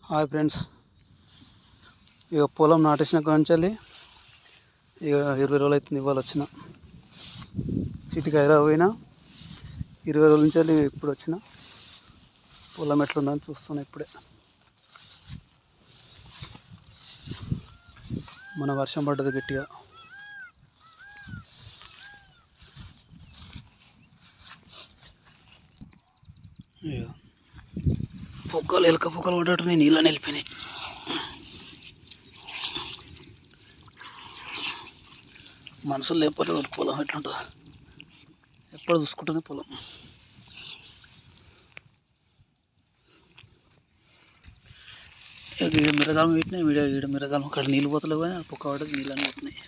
Hi friends, ఇక పొలం నాటేసిన కాంచాలి. ఇక 20 రోజులు అవుతుంది. ఇవాళ వచ్చిన సిటీకి హైదరాబాద్ పోయినా 20 రోజుల నుంచి వెళ్ళి ఇప్పుడు వచ్చిన. పొలం ఎట్లుందని చూస్తున్నా. ఇప్పుడే మన వర్షం పడ్డది గట్టిగా. పొక్కలు ఎలక పొక్కలు పడ్డట్టు నేను నీళ్ళని వెళ్ళిపోయినాయి. మనుషులు లేకపోతే పొలం ఎట్లుంటుందా, ఎప్పుడు చూసుకుంటుంది పొలం. ఇక మిరగాలం పెట్టినాయి. ఈడ మిరగాలం అక్కడ నీళ్ళు పోతలేవు, కానీ పొక్క పడ్డది, నీళ్ళని పోతున్నాయి.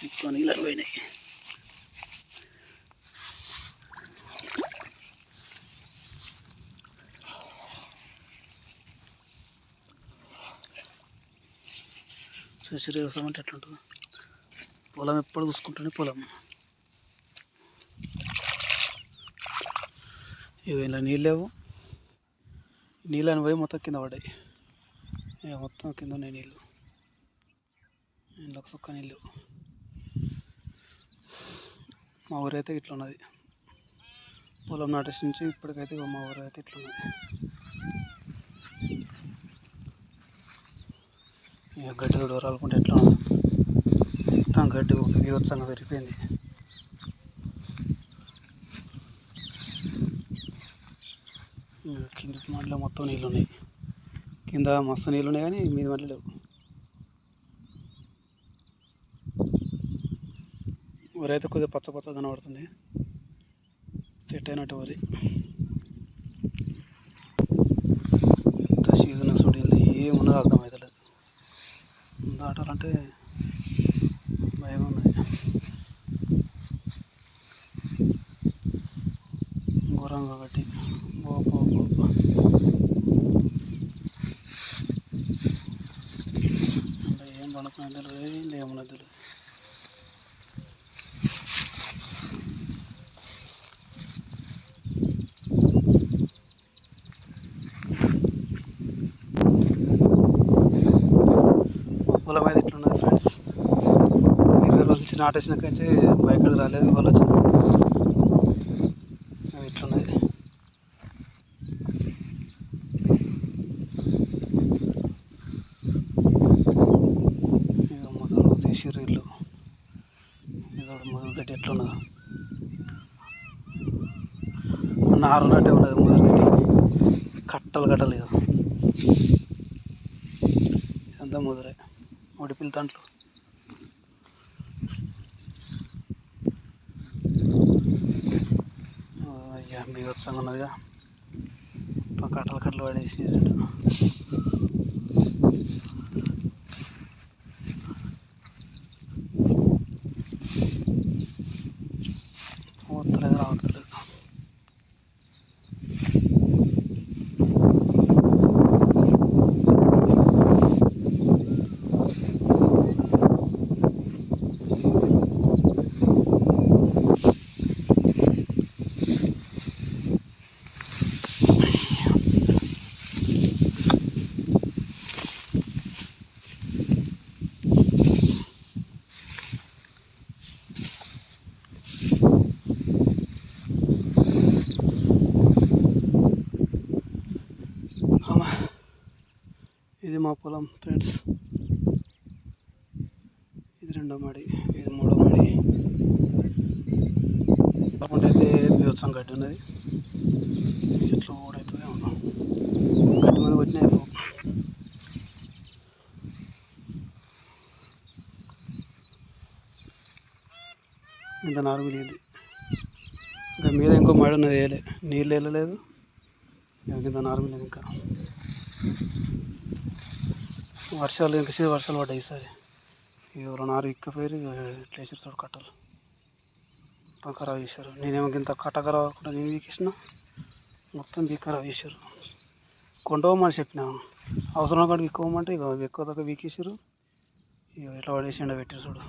ఎక్కువ నీళ్ళని పోయినాయి. చూసి వ్యవసాయం అంటే ఎట్లుంటుంది. పొలం ఎప్పుడు చూసుకుంటుంది పొలం. ఇక ఇలా నీళ్ళు లేవు, నీళ్ళని పోయి మొత్తం కింద పడ్డాయి. ఇక మొత్తం కింద ఉన్నాయి నీళ్ళు. ఇంట్లోకి సుక్క నీళ్ళు. మా ఊరైతే ఇట్లా ఉన్నది. పొలం నాటేసి నుంచి ఇప్పటికైతే మా ఊరైతే ఇట్లా ఉన్నది. ఇక గడ్డి కూడా రాలుకుంటే ఎట్లా ఉన్నది, మొత్తం గడ్డి బీభత్సంగా పెరిగిపోయింది. కింద మట్లో మొత్తం నీళ్ళు ఉన్నాయి. కింద మస్తు నీళ్ళు ఉన్నాయి, కానీ మీద మట్లు లేవు. వరి అయితే కొద్దిగా పచ్చ పచ్చ కనబడుతుంది, సెట్ అయినట్టు వరి. ఇంత సీజన్ చూడండి, ఏమున్నదో అర్థమవుతలేదు. దాటాలంటే భయం ఉన్నది. ఘోరంగా గడ్డి అంటే ఏం పండుకున్నది తెలియదు, ఏమున్నది తెలియదు. పొలం అయితే ఇట్లున్నది ఫ్రెండ్స్. 20 రోజుల నుంచి నాటేసిన కంటే బయటకు రాలేదు. వాళ్ళు వచ్చిన ఇట్లున్నది. ఇక మొదలు తీసిర్రు ఇల్లు. ఇదో మొదలు గడ్డి ఎట్లున్నదో, నారున్నట్టే ఉన్నది మొదలు గడ్డి. కట్టలు కట్టలు ఇక అంతా ముదిరే ఒడిపిల్ దాంట్లో. అయ్యా బీభత్సంగా ఉన్నదిగా, కట్టలు కట్టలు పడేసి పోతలేదు, రావట్లేదు. ఇది మా పొలం ఫ్రెండ్స్. ఇది 2వ మడి, ఇది 3వ మడి. కాకుండా అయితే బీభత్సం గడ్డి ఉన్నది. చెట్లు ఊడైతే ఉన్నాం, గడ్డి మీద వచ్చినాయి. ఇంత నారు మిగిలింది. ఇంకా మీద ఇంకో మడి ఉన్నది, వేయలే, నీళ్ళు వెళ్ళలేదు. ఇంత నారు మిగిలింది. ఇంకా వర్షాలు ఇంకసేపు వర్షాలు పడ్డాయి ఈసారి. ఎవరో నారు ఇక్కపోయారు. ఇట్లా వేసారు చూడు, కట్టలు మొత్తం ఖరాబ్ చేశారు. నేనేమో ఇంత కట్ట ఖరాబ్ అవ్వకుండా నేను వీకేసిన, మొత్తం ఖరాబ్ చేశారు. కొండవమని చెప్పిన, అవసరం కాడికి ఎక్కువమంటే ఇక ఎక్కువ దాకా వీకేసారు. ఇక ఇట్లా పడేసి ఎండ పెట్టారు చూడు.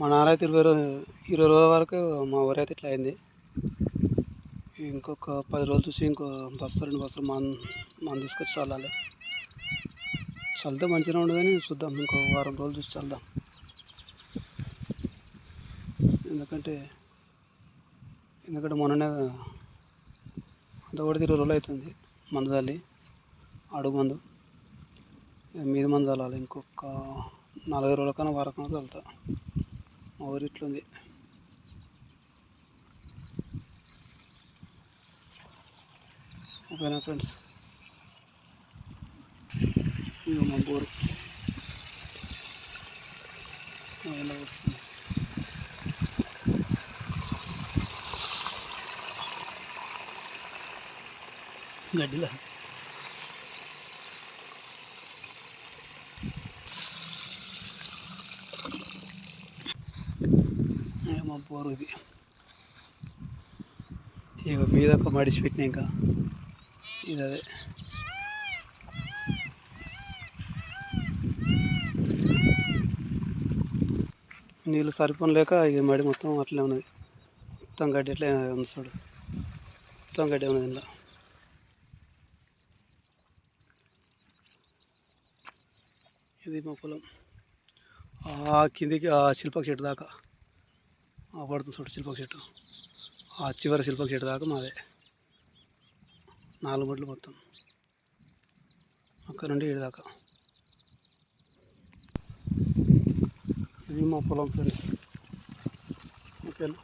మా నాన్న అయితే 20 రోజుల వరకు మా ఊరైతే ఇట్లా అయింది. ఇంకొక 10 రోజులు చూసి ఇంకో బస్తా 2 బస్తాలు మందు తీసుకొచ్చి చల్లాలి. చల్లితే మంచిగా ఉండదు కానీ చూద్దాం, ఇంకో వారం రోజులు చూసి చల్దాం. ఎందుకంటే మొన్ననే అంత కూడా 20 రోజులు అవుతుంది మందు చల్లి, అడుగు మందు. మీద మందు చల్లాలి. ఇంకొక 4 రోజుల కన్నా వారం కన్నా చల్లుతా. మా ఊరు ఇట్లుంది. ఓకేనా ఫ్రెండ్స్, ఇక మా బోరు ఎలా వస్తుంది. గడ్డిలా మా బోరు ఇది. ఇక మీద ఒక మడిచి పెట్టినా, ఇంకా ఇది అదే. నీళ్ళు సరిపోలేక ఇక మడి మొత్తం అట్లే ఉన్నది. మొత్తం గడ్డి ఎట్లా ఉంది చూడు, మొత్తం గడ్డి ఉన్నది ఇందులో. ఇది మా పొలం. ఆ కిందికి ఆ శిల్పక చెట్టు దాకా పడుతుంది చూడు, శిల్పక చెట్టు. ఆ చివరి శిల్పక చెట్టు దాకా మాదే 4 మడులు మొత్తం, అక్కడ నుండి ఈడు దాకా. ఇది మా పొలం ఫ్రెండ్స్. ఓకేనా.